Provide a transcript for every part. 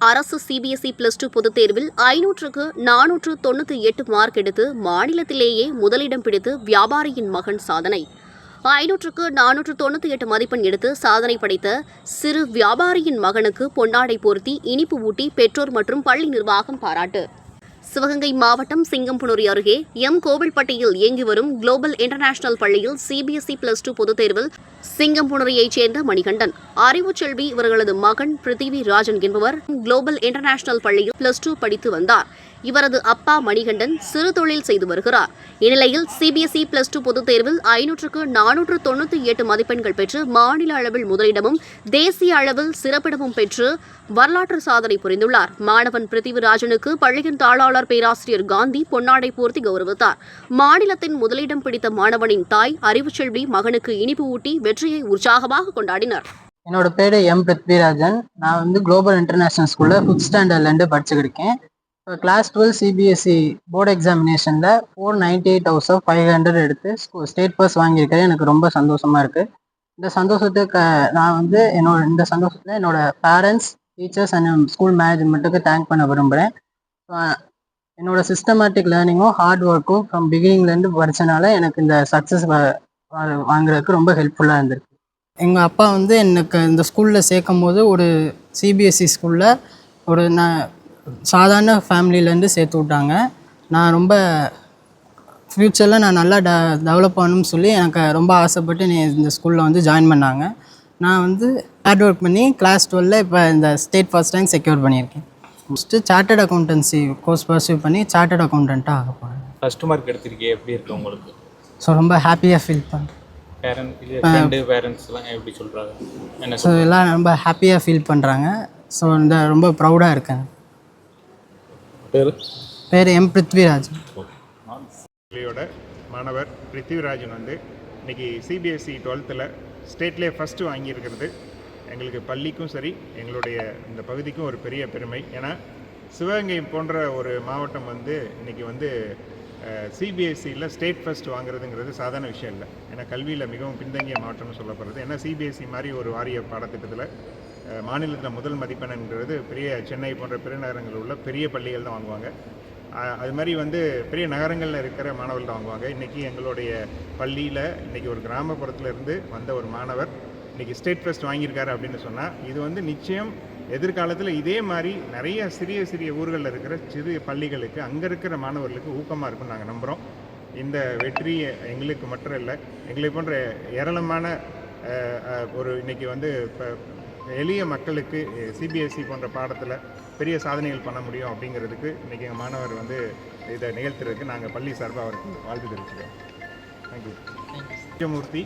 அரசு சிபிஎஸ்இ +2 பொதுத் தேர்வில் 500க்கு 498 மார்க் எடுத்து மாநிலத்திலேயே முதலிடம் பிடித்து வியாபாரியின் மகன் சாதனை. 500க்கு 498 மதிப்பெண் எடுத்து சாதனை படைத்த சிறு வியாபாரியின் மகனுக்கு பொன்னாடை போர்த்தி இனிப்பு ஊட்டி பெற்றோர் மற்றும் பள்ளி நிர்வாகம் பாராட்டு. சிவகங்கை மாவட்டம் சிங்கம்புணரி அருகே கோவில்பட்டியில் இயங்கி வரும் குளோபல் இன்டர்நேஷனல் பள்ளியில் சிபிஎஸ்இ +2 பொதுத் தேர்வில் சிங்கம்புணரியைச் சேர்ந்த மணிகண்டன், அறிவுச்செல்வி இவர்களது மகன் பிருத்திவி ராஜன் என்பவர் குளோபல் இன்டர்நேஷனல் பள்ளியில் +2 படித்து வந்தார். இவரது அப்பா மணிகண்டன் சிறு தொழில் செய்து வருகிறார். இந்நிலையில் சிபிஎஸ்இ +2 பொதுத் தேர்வில் 500க்கு 498 மதிப்பெண்கள் பெற்று மாநில அளவில் முதலிடமும் தேசிய அளவில் சிறப்பிடமும் பெற்று வரலாற்று சாதனை புரிந்துள்ளார். மாணவன் பிருத்திவிராஜனுக்கு பள்ளியின் தாளாளர் பேராசிரியர் காந்தி பொன்னாடை போர்த்தி கௌரவித்தார். மாநிலத்தின் முதலிடம் பிடித்த மாணவனின் தாய் அறிவுச்செல்வி மகனுக்கு இனிப்பு ஊட்டி வெற்றியை உற்சாகமாக கொண்டாடினர். என்னோட பேரு பிருத்திவிராஜன். நான் குளோபல் இன்டர்நேஷனல் ஸ்கூல்ல 5th ஸ்டாண்டர்ட்லேருந்து படிச்சுக்கிருக்கேன். இப்போ கிளாஸ் 12 சிபிஎஸ்இ போர்டு எக்ஸாமினேஷனில் 498 out of 500 எடுத்து ஸ்டேட் ஃபர்ஸ்ட் வாங்கியிருக்கிறேன். எனக்கு ரொம்ப சந்தோஷமாக இருக்குது. இந்த சந்தோஷத்துக்கு நான் இந்த சந்தோஷத்தில் என்னோட பேரண்ட்ஸ், டீச்சர்ஸ் அண்ட் ஸ்கூல் மேனேஜ்மெண்ட்டுக்கு தேங்க் பண்ண விரும்புகிறேன். என்னோட சிஸ்டமேட்டிக் லேர்னிங்கும் ஹார்ட் ஒர்க்கும் ஃப்ரம் பிகினிங்லேருந்து படித்தனால எனக்கு இந்த சக்ஸஸ் வாங்குறதுக்கு ரொம்ப ஹெல்ப்ஃபுல்லாக இருந்திருக்கு. எங்கள் அப்பா எனக்கு இந்த ஸ்கூலில் சேர்க்கும் போது ஒரு சிபிஎஸ்இ ஸ்கூலில் சாதாரண ஃபேமிலியிலேருந்து சேர்த்து விட்டாங்க. நான் ரொம்ப ஃப்யூச்சரில் நான் நல்லா டெவலப் ஆகணும்னு சொல்லி எனக்கு ரொம்ப ஆசைப்பட்டு இந்த ஸ்கூலில் ஜாயின் பண்ணாங்க. நான் ஹார்ட் ஒர்க் பண்ணி கிளாஸ் 12ல் இப்போ இந்த ஸ்டேட் ஃபர்ஸ்ட் ரேங்க் செக்யூர் பண்ணியிருக்கேன். First chartered accountancy course pursue பண்ணி சார்ட்டர்ட் அக்கௌண்டண்ட்டாக ஆக போகிறேன். ஃபஸ்ட் மார்க் எடுத்திருக்கே எப்படி இருக்குது உங்களுக்கு? ஸோ ரொம்ப ஹாப்பியாக ஃபீல் பண்ணுறேன். பேரண்ட்ஸ்லாம் எப்படி சொல்கிறாங்க? ஸோ எல்லாம் ரொம்ப ஹாப்பியாக ஃபீல் பண்ணுறாங்க. ஸோ ரொம்ப ப்ரௌடாக இருக்கேன். பேர் பிருத்திவிராஜன். மாணவர் பிருத்திவிராஜன் இன்னைக்கு சிபிஎஸ்இ 12th ஸ்டேட்லேயே ஃபஸ்ட்டு வாங்கியிருக்கிறது எங்களுக்கு பள்ளிக்கும் சரி எங்களுடைய இந்த பகுதிக்கும் ஒரு பெரிய பெருமை. ஏன்னா சிவகங்கை போன்ற ஒரு மாவட்டம் இன்னைக்கு சிபிஎஸ்சியில் ஸ்டேட் ஃபர்ஸ்ட் வாங்குறதுங்கிறது சாதாரண விஷயம் இல்லை. ஏன்னா கல்வியில் மிகவும் பின்தங்கிய மாவட்டம்னு சொல்லப்படுறது. ஏன்னா சிபிஎஸ்சி மாதிரி ஒரு வாரிய பாடத்திட்டத்தில் மாநிலத்தில் முதல் மதிப்பெண்ங்கிறது சென்னை போன்ற பெருநகரங்களில் உள்ள பெரிய பள்ளிகள் தான் வாங்குவாங்க. அது மாதிரி பெரிய நகரங்களில் இருக்கிற மாணவர்கள் தான் வாங்குவாங்க. இன்றைக்கி எங்களுடைய பள்ளியில் இன்றைக்கி ஒரு கிராமப்புறத்தில் இருந்து வந்த ஒரு மாணவர் இன்றைக்கி ஸ்டேட் ஃபர்ஸ்ட் வாங்கியிருக்காரு அப்படின்னு சொன்னால் இது நிச்சயம் எதிர்காலத்தில் இதே மாதிரி நிறைய சிறிய சிறிய ஊர்களில் இருக்கிற சிறு பள்ளிகளுக்கு அங்கே இருக்கிற மாணவர்களுக்கு ஊக்கமாக இருக்குன்னு நாங்கள் நம்புகிறோம். இந்த வெற்றி எங்களுக்கு மட்டும் இல்லை, எங்களை போன்ற ஏராளமான இன்றைக்கி இப்போ எளிய மக்களுக்கு சிபிஎஸ்இ போன்ற பாடத்தில் பெரிய சாதனைகள் பண்ண முடியும் அப்படிங்கிறதுக்கு இன்றைக்கி எங்கள் மாணவர் இதை நிகழ்த்துறதுக்கு நாங்கள் பள்ளி சார்பாக அவருக்கு வாழ்த்து தெரிவிச்சுக்கிறோம். தேங்க்யூ. மூர்த்தி,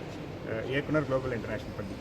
இயக்குனர், குளோபல் இன்டர்நேஷனல் பள்ளி.